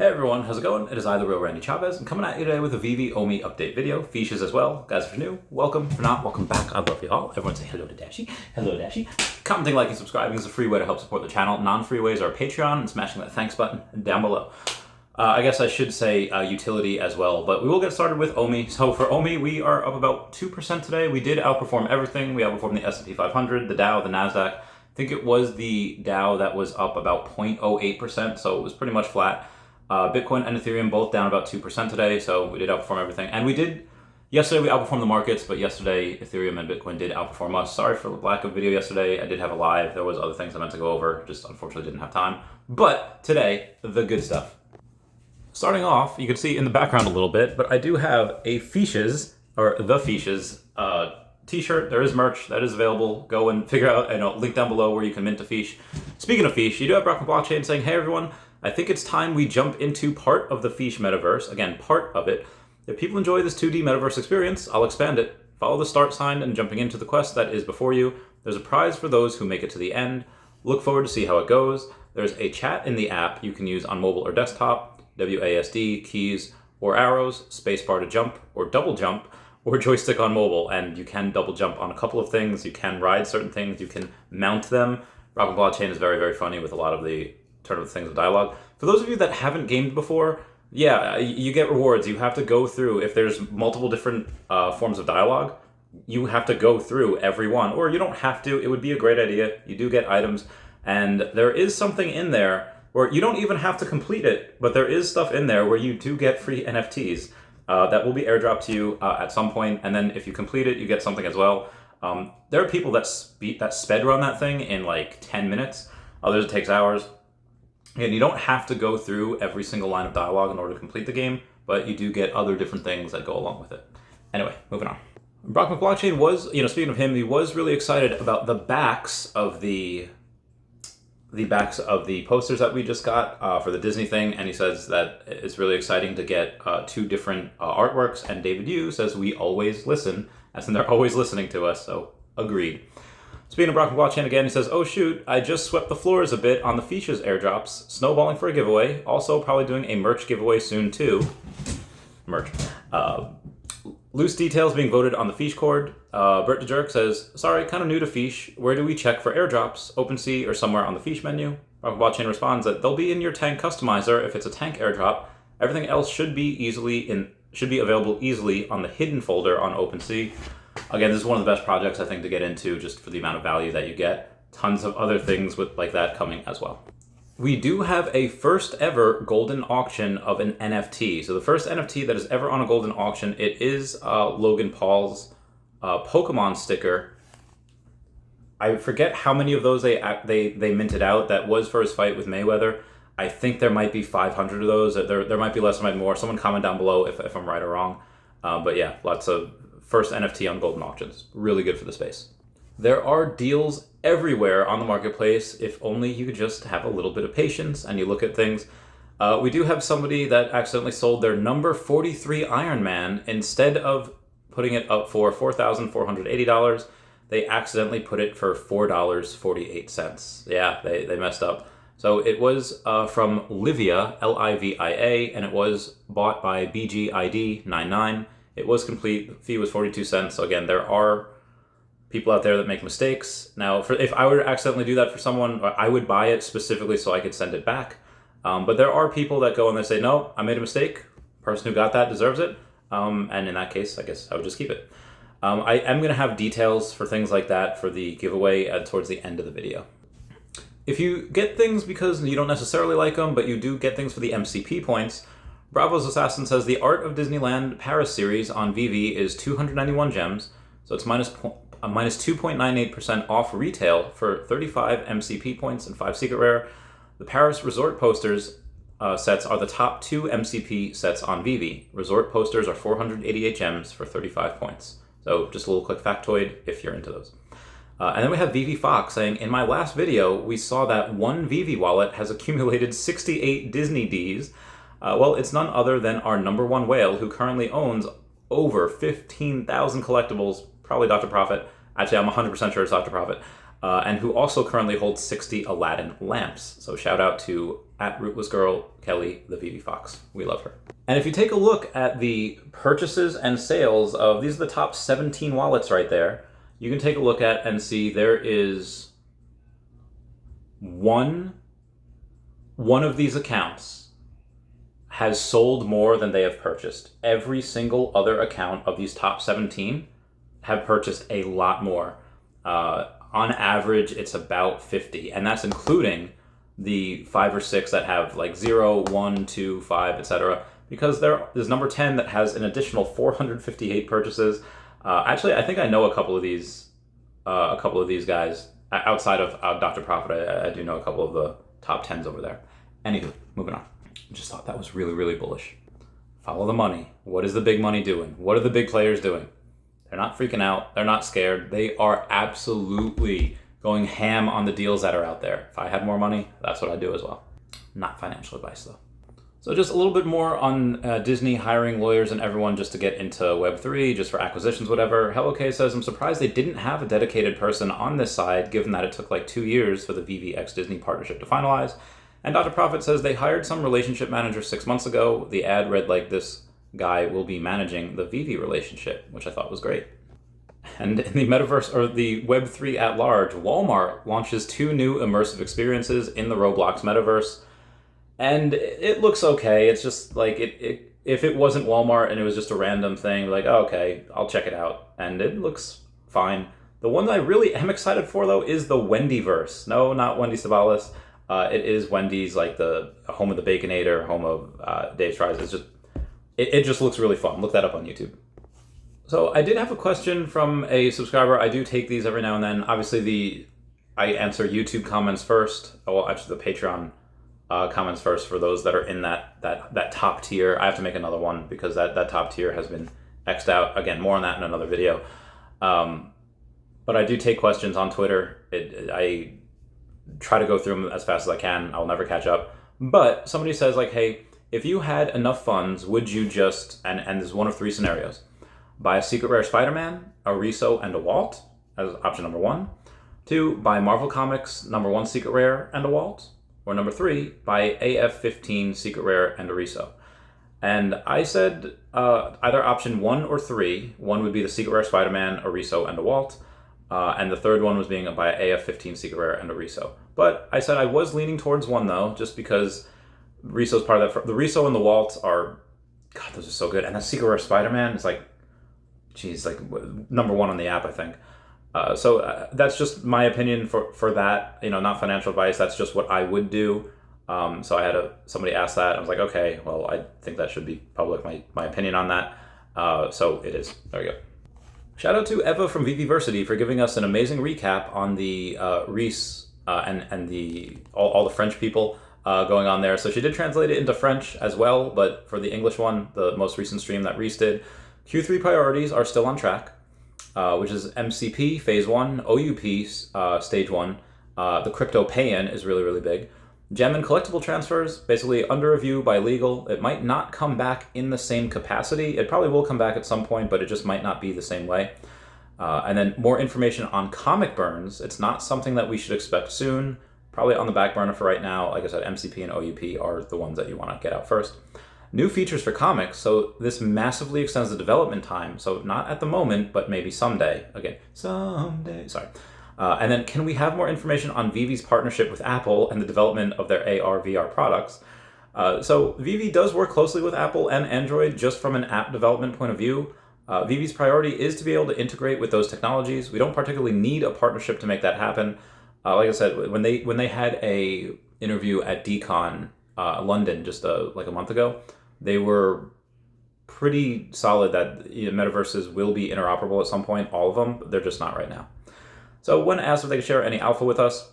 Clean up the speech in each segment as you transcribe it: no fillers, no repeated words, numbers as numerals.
Hey everyone, how's it going? It is I, the real Randy Chavez. I'm coming at you today with a Veve OMI update video. Feesh is as well. Guys, if you're new, welcome. If you're not, welcome back. I love you all. Everyone say hello to Dashi. Hello, Dashi. Commenting, liking, subscribing is a free way to help support the channel. Non-free ways are Patreon and smashing that thanks button down below. I guess I should say utility as well, but we will get started with OMI. So for OMI, we are up about 2% today. We did outperform everything. We outperformed the S&P 500, the Dow, the Nasdaq. I think it was the Dow that was up about 0.08%, so it was pretty much flat. Bitcoin and Ethereum both down about 2% today, so we did outperform everything. And yesterday we outperformed the markets, but yesterday Ethereum and Bitcoin did outperform us. Sorry for the lack of video yesterday. I did have a live. There was other things I meant to go over, just unfortunately didn't have time. But today, the good stuff. Starting off, you can see in the background a little bit, but I do have a Feesh's, or the Feesh's, t-shirt. There is merch that is available. Go and figure out, link down below where you can mint a Feesh. Speaking of Feesh, you do have Brock Blockchain saying, hey everyone, I think it's time we jump into part of the Feesh metaverse. Again, part of it. If people enjoy this 2D metaverse experience, I'll expand it. Follow the start sign and jumping into the quest that is before you. There's a prize for those who make it to the end. Look forward to see how it goes. There's a chat in the app you can use on mobile or desktop. WASD, keys, or arrows, spacebar to jump, or double jump, or joystick on mobile. And you can double jump on a couple of things. You can ride certain things. You can mount them. Brock Blockchain is very, very funny with a lot of the turn of things of dialogue. For those of you that haven't gamed before, yeah, you get rewards. You have to go through, if there's multiple different forms of dialogue, you have to go through every one. Or you don't have to. It would be a great idea. You do get items. And there is something in there where you don't even have to complete it, but there is stuff in there where you do get free NFTs that will be airdropped to you at some point. And then if you complete it, you get something as well. There are people that sped run that thing in like 10 minutes. Others it takes hours. And you don't have to go through every single line of dialogue in order to complete the game, but you do get other different things that go along with it. Anyway, moving on. Brock Blockchain was, speaking of him, he was really excited about the backs of the posters that we just got for the Disney thing, and he says that it's really exciting to get two different artworks, and David Yu says we always listen, as in they're always listening to us, so agreed. Speaking of Brock Blockchain again, he says, oh shoot, I just swept the floors a bit on the Feesh's airdrops, snowballing for a giveaway, also probably doing a merch giveaway soon too. Merch. Loose details being voted on the Feesh cord. Bert the Jerk says, sorry, kind of new to Feesh. Where do we check for airdrops? OpenSea or somewhere on the Feesh menu? Brock Blockchain responds that they'll be in your tank customizer if it's a tank airdrop. Everything else should be available easily on the hidden folder on OpenSea. Again, this is one of the best projects I think to get into just for the amount of value that you get. Tons of other things like that coming as well. We do have a first ever golden auction of an NFT. So the first NFT that is ever on a golden auction, it is Logan Paul's Pokemon sticker. I forget how many of those they minted out. That was for his fight with Mayweather. I think there might be 500 of those. There might be less, there might be more. Someone comment down below if I'm right or wrong. But yeah, lots of first NFT on golden auctions. Really good for the space. There are deals everywhere on the marketplace. If only you could just have a little bit of patience and you look at things. We do have somebody that accidentally sold their number 43 Iron Man. Instead of putting it up for $4,480, they accidentally put it for $4.48. Yeah, they messed up. So it was from Livia, Livia, and it was bought by BGID99. It was complete. The fee was 42 cents. So again, there are people out there that make mistakes. Now, if I were to accidentally do that for someone, I would buy it specifically so I could send it back. But there are people that go and they say, no, I made a mistake. Person who got that deserves it. And in that case, I guess I would just keep it. I am going to have details for things like that for the giveaway towards the end of the video. If you get things because you don't necessarily like them, but you do get things for the MCP points, Bravo's Assassin says the Art of Disneyland Paris series on Veve is 291 gems, so it's minus 2.98% off retail for 35 MCP points and 5 secret rare. The Paris Resort posters sets are the top 2 MCP sets on Veve. Resort posters are 488 gems for 35 points. So just a little quick factoid if you're into those. And then we have Veve Fox saying, in my last video, we saw that one Veve wallet has accumulated 68 Disney Ds. Well, it's none other than our #1 whale who currently owns over 15,000 collectibles, probably Dr. Profit. Actually, I'm 100% sure it's Dr. Profit. And who also currently holds 60 Aladdin lamps. So shout out to at Rootless Girl Kelly, the Veve Fox. We love her. And if you take a look at the purchases and sales of, these are the top 17 wallets right there, you can take a look at and see there is one of these accounts has sold more than they have purchased. Every single other account of these top 17 have purchased a lot more. On average, it's about 50, and that's including the 5 or 6 that have like 0, 1, 2, 5, etc. Because there's number 10 that has an additional 458 purchases. Actually, I think I know a couple of these guys outside of Dr. Profit. I do know a couple of the top 10s over there. Anywho, moving on. I just thought that was really, really bullish. Follow the money. What is the big money doing? What are the big players doing? They're not freaking out. They're not scared. They are absolutely going ham on the deals that are out there. If I had more money, that's what I'd do as well. Not financial advice, though. So just a little bit more on Disney hiring lawyers and everyone just to get into Web3, just for acquisitions, whatever. HelloK says, I'm surprised they didn't have a dedicated person on this side, given that it took like 2 years for the Veve x Disney partnership to finalize. And Dr. Profit says they hired some relationship manager 6 months ago. The ad read like this guy will be managing the Veve relationship, which I thought was great. And in the metaverse, or the Web3 at large, Walmart launches 2 new immersive experiences in the Roblox metaverse. And it looks okay. It's just like, if it wasn't Walmart and it was just a random thing, like, oh, okay, I'll check it out. And it looks fine. The one that I really am excited for, though, is the Wendyverse. No, not Wendy Stibalis. It is Wendy's, like the home of the Baconator, home of Dave's Fries. It's just, it just looks really fun. Look that up on YouTube. So I did have a question from a subscriber. I do take these every now and then. Obviously, I answer YouTube comments first. Well, actually, the Patreon comments first for those that are in that top tier. I have to make another one because that top tier has been X'd out. Again, more on that in another video. But I do take questions on Twitter. I try to go through them as fast as I can. I'll never catch up. But somebody says, like, hey, if you had enough funds, would you just, and this is one of 3 scenarios, buy a Secret Rare Spider-Man, a Riso, and a Walt, as option number 1. 2, buy Marvel Comics number 1 Secret Rare and a Walt. Or number 3, buy AF-15 Secret Rare and a Riso. And I said either option 1 or 3. 1 would be the Secret Rare Spider-Man, a Riso, and a Walt. And the third one was being a buy AF-15 Secret Rare and a Riso. But I said I was leaning towards 1, though, just because Riso's part of that. The Riso and the Walt are, God, those are so good. And that Secret Rare Spider-Man is like, geez, like number 1 on the app, I think. So that's just my opinion for that. You know, not financial advice. That's just what I would do. So I had somebody ask that. I was like, okay, well, I think that should be public, my opinion on that. So it is. There we go. Shout out to Eva from Veveversity for giving us an amazing recap on the Reese and the all the French people going on there. So she did translate it into French as well, but for the English one, the most recent stream that Reese did, Q3 priorities are still on track, which is MCP Phase 1, OUP Stage 1. The crypto pay-in is really, really big. Gem and collectible transfers, basically under review by legal. It might not come back in the same capacity. It probably will come back at some point, but it just might not be the same way. And then more information on comic burns. It's not something that we should expect soon. Probably on the back burner for right now. Like I said, MCP and OUP are the ones that you want to get out first. New features for comics. So this massively extends the development time. So not at the moment, but maybe someday. Again, someday. Sorry. And then can we have more information on Veve's partnership with Apple and the development of their AR, VR products? So Veve does work closely with Apple and Android just from an app development point of view. Veve's priority is to be able to integrate with those technologies. We don't particularly need a partnership to make that happen. Like I said, when they had a interview at DCon London just like a month ago, they were pretty solid that metaverses will be interoperable at some point, all of them, but they're just not right now. So when asked if they could share any alpha with us,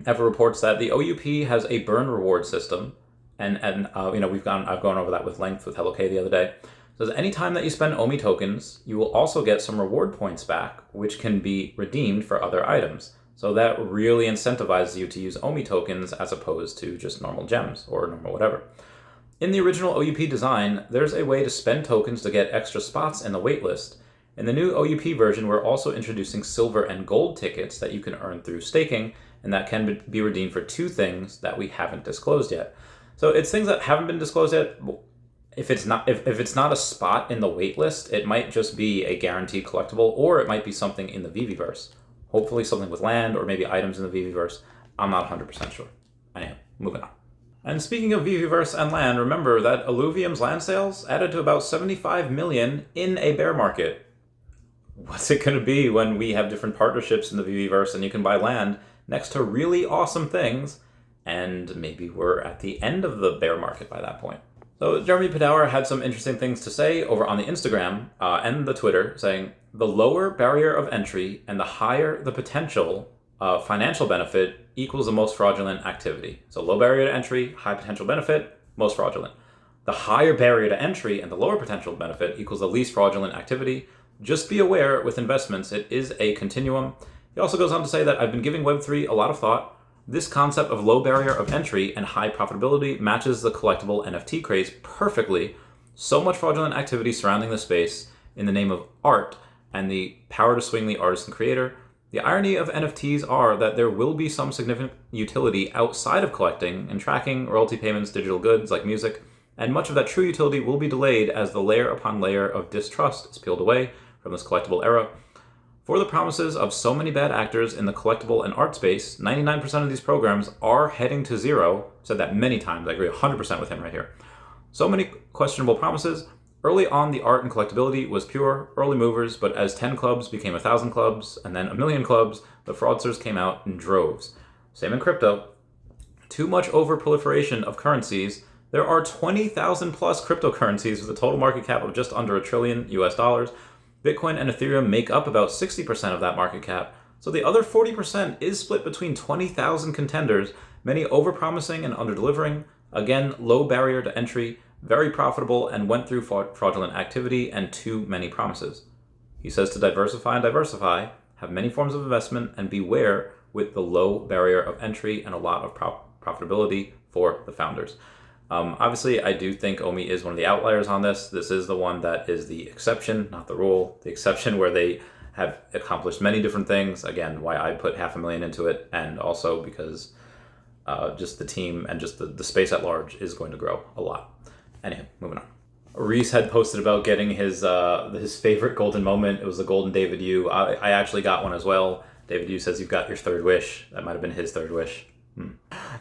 Eva reports that the OUP has a burn reward system, and I've gone over that with length with HelloK the other day. It says anytime that you spend OMI tokens, you will also get some reward points back, which can be redeemed for other items. So that really incentivizes you to use OMI tokens as opposed to just normal gems or normal whatever. In the original OUP design, there's a way to spend tokens to get extra spots in the waitlist. In the new OUP version, we're also introducing silver and gold tickets that you can earn through staking, and that can be redeemed for 2 things that we haven't disclosed yet. So it's things that haven't been disclosed yet. If it's not a spot in the wait list, it might just be a guaranteed collectible, or it might be something in the Veveverse. Hopefully something with land, or maybe items in the Veveverse. I'm not 100% sure. Anyhow, moving on. And speaking of Veveverse and land, remember that Alluvium's land sales added to about 75 million in a bear market. What's it going to be when we have different partnerships in the Veveverse and you can buy land next to really awesome things, and maybe we're at the end of the bear market by that point? So Jeremy Padawer had some interesting things to say over on the Instagram and the Twitter, saying the lower barrier of entry and the higher the potential financial benefit equals the most fraudulent activity. So low barrier to entry, high potential benefit, most fraudulent. The higher barrier to entry and the lower potential benefit equals the least fraudulent activity. Just be aware with investments, it is a continuum. He also goes on to say that I've been giving Web3 a lot of thought. This concept of low barrier of entry and high profitability matches the collectible NFT craze perfectly. So much fraudulent activity surrounding the space in the name of art and the power to swing the artist and creator. The irony of NFTs are that there will be some significant utility outside of collecting and tracking royalty payments, digital goods like music, and much of that true utility will be delayed as the layer upon layer of distrust is peeled away from this collectible era. For the promises of so many bad actors in the collectible and art space, 99% of these programs are heading to zero. I've said that many times, I agree 100% with him right here. So many questionable promises. Early on, the art and collectability was pure, early movers, but as 10 clubs became 1,000 clubs, and then 1,000,000 clubs, the fraudsters came out in droves. Same in crypto. Too much over-proliferation of currencies. There are 20,000 plus cryptocurrencies with a total market cap of just under $1 trillion US. Bitcoin and Ethereum make up about 60% of that market cap. So the other 40% is split between 20,000 contenders, many overpromising and underdelivering. Again, low barrier to entry, very profitable, and went through fraudulent activity and too many promises. He says to diversify and diversify, have many forms of investment, and beware with the low barrier of entry and a lot of profitability for the founders. Obviously, I do think OMI is one of the outliers on this. This is the one that is the exception, not the rule. The exception where they have accomplished many different things. Again, why I put $500,000 into it, and also because just the team and just the space at large is going to grow a lot. Anyhow, moving on. Reese had posted about getting his favorite golden moment. It was the golden David Yu. I actually got one as well. David Yu says you've got your third wish. That might have been his third wish.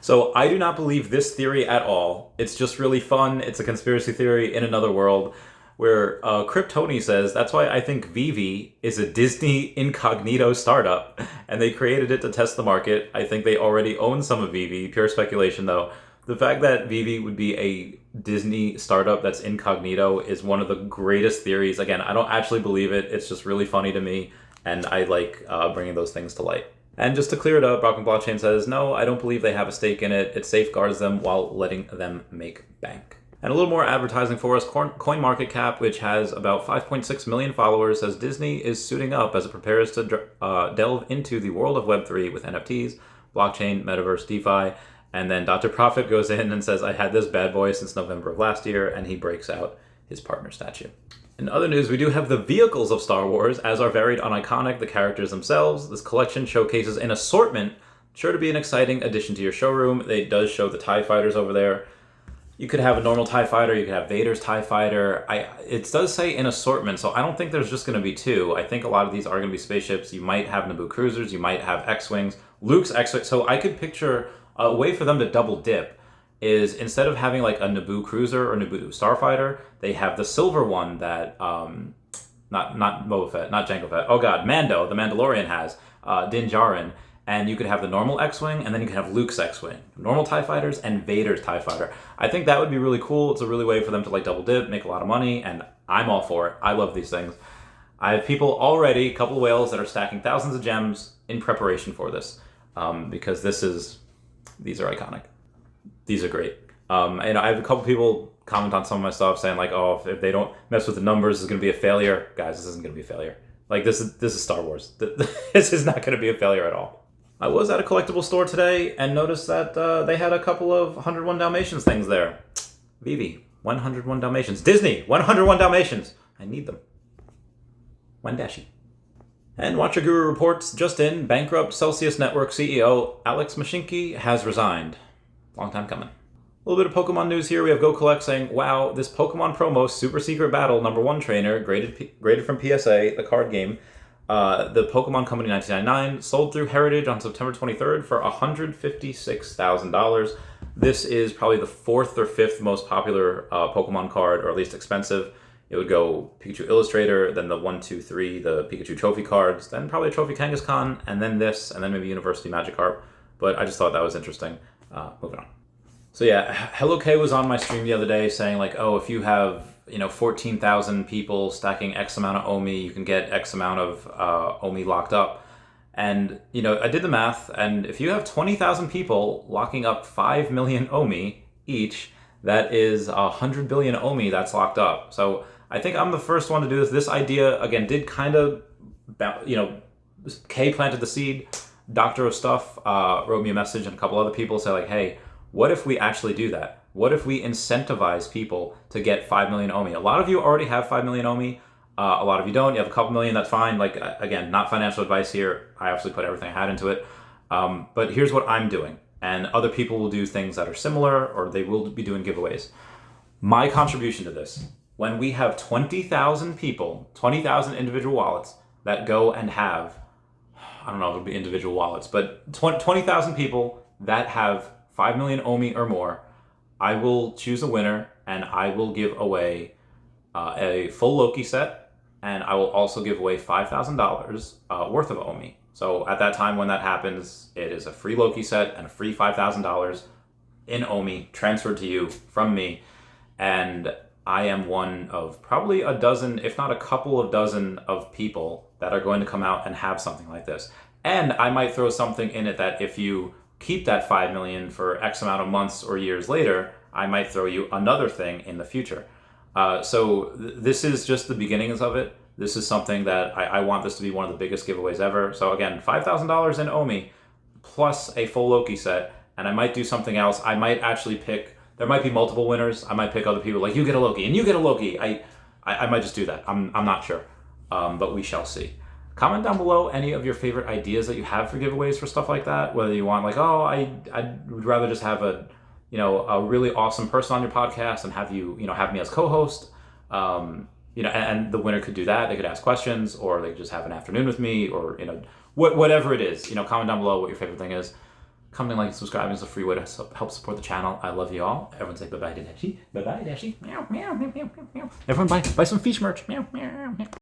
So I do not believe this theory at all. It's just really fun. It's a conspiracy theory in another world where Kryptoni says that's why I think Veve is a Disney incognito startup and they created it to test the market. I think they already own some of Veve. Pure speculation though. The fact that Veve would be a Disney startup that's incognito is one of the greatest theories. Again, I don't actually believe it. It's just really funny to me, and I like bringing those things to light. And just to clear it up, Brockman Blockchain says, no, I don't believe they have a stake in it. It safeguards them while letting them make bank. And a little more advertising for us. CoinMarketCap, which has about 5.6 million followers, says Disney is suiting up as it prepares to delve into the world of Web3 with NFTs, blockchain, metaverse, DeFi. And then Dr. Profit goes in and says, I had this bad boy since November of last year, and he breaks out his partner statue. In other news, we do have the vehicles of Star Wars, as are varied on iconic the characters themselves. This collection showcases an assortment, sure to be an exciting addition to your showroom. It does show the TIE fighters over there. You could have a normal TIE fighter, you could have Vader's TIE fighter. It does say an assortment, so I don't think there's just going to be two. I think a lot of these are going to be spaceships. You might have Naboo cruisers, you might have X-Wings, Luke's X-Wing. So I could picture a way for them to double dip is instead of having like a Naboo cruiser or Naboo starfighter, they have the silver one that not Boba Fett, not Jango Fett. Oh god, Mando, the Mandalorian has Din Djarin, and you could have the normal X-wing, and then you can have Luke's X-wing, normal TIE fighters, and Vader's TIE fighter. I think that would be really cool. It's a really way for them to like double dip, make a lot of money, and I'm all for it. I love these things. I have people already, a couple of whales that are stacking thousands of gems in preparation for this, because these are iconic. These are great. And I have a couple people comment on some of my stuff saying like, oh, if they don't mess with the numbers, it's going to be a failure. Guys, this isn't going to be a failure. Like this is Star Wars. This is not going to be a failure at all. I was at a collectible store today and noticed that they had a couple of 101 Dalmatians things there. Veve, 101 Dalmatians. Disney, 101 Dalmatians. I need them. Wendashi. And Watcher Guru reports just in, bankrupt Celsius Network CEO Alex Mashinsky has resigned. Long time coming. A little bit of Pokemon news here. We have Go Collect saying, wow, this Pokemon promo Super Secret Battle #1 trainer, graded from PSA, the card game, the Pokemon Company 1999, sold through Heritage on September 23rd for $156,000. This is probably the 4th or 5th most popular Pokemon card, or at least expensive. It would go Pikachu Illustrator, then the 1, 2, 3, the Pikachu Trophy cards, then probably a Trophy Kangaskhan, and then this, and then maybe University Magikarp. But I just thought that was interesting. Moving on. So yeah, Hello K was on my stream the other day saying like, oh, if you have 14,000 people stacking X amount of OMI, you can get X amount of OMI locked up. And I did the math, and if you have 20,000 people locking up 5 million OMI each, that is 100 billion OMI that's locked up. So I think I'm the first one to do this. This idea again did kind of, K planted the seed. Doctor of Stuff wrote me a message, and a couple other people say like, hey, what if we actually do that? What if we incentivize people to get 5 million OMI? A lot of you already have 5 million OMI. A lot of you don't. You have a couple million, that's fine. Like, again, not financial advice here. I obviously put everything I had into it. But here's what I'm doing. And other people will do things that are similar, or they will be doing giveaways. My contribution to this, when we have 20,000 people, 20,000 individual wallets that go and have, I don't know if it'll be individual wallets, but 20,000 people that have 5 million OMI or more, I will choose a winner, and I will give away a full Loki set, and I will also give away $5,000 worth of OMI. So at that time when that happens, it is a free Loki set and a free $5,000 in OMI transferred to you from me. And I am one of probably a dozen, if not a couple of dozen of people that are going to come out and have something like this. And I might throw something in it that if you keep that 5 million for X amount of months or years later, I might throw you another thing in the future. So this is just the beginnings of it. This is something that I want this to be one of the biggest giveaways ever. So again, $5,000 in OMI plus a full Loki set, and I might do something else. I might actually pick, there might be multiple winners. I might pick other people like, you get a Loki and you get a Loki. I might just do that. I'm not sure, but we shall see. Comment down below any of your favorite ideas that you have for giveaways for stuff like that. Whether you want like, oh, I would rather just have a really awesome person on your podcast and have you, have me as co-host. And the winner could do that. They could ask questions, or they could just have an afternoon with me, or, whatever it is. Comment down below what your favorite thing is. Commenting, like, and subscribing is a free way to help support the channel. I love you all. Everyone say bye-bye to Dashi. Bye-bye, Dashi. Meow, meow, meow, meow, meow. Everyone buy some Feesh merch. Meow, meow, meow.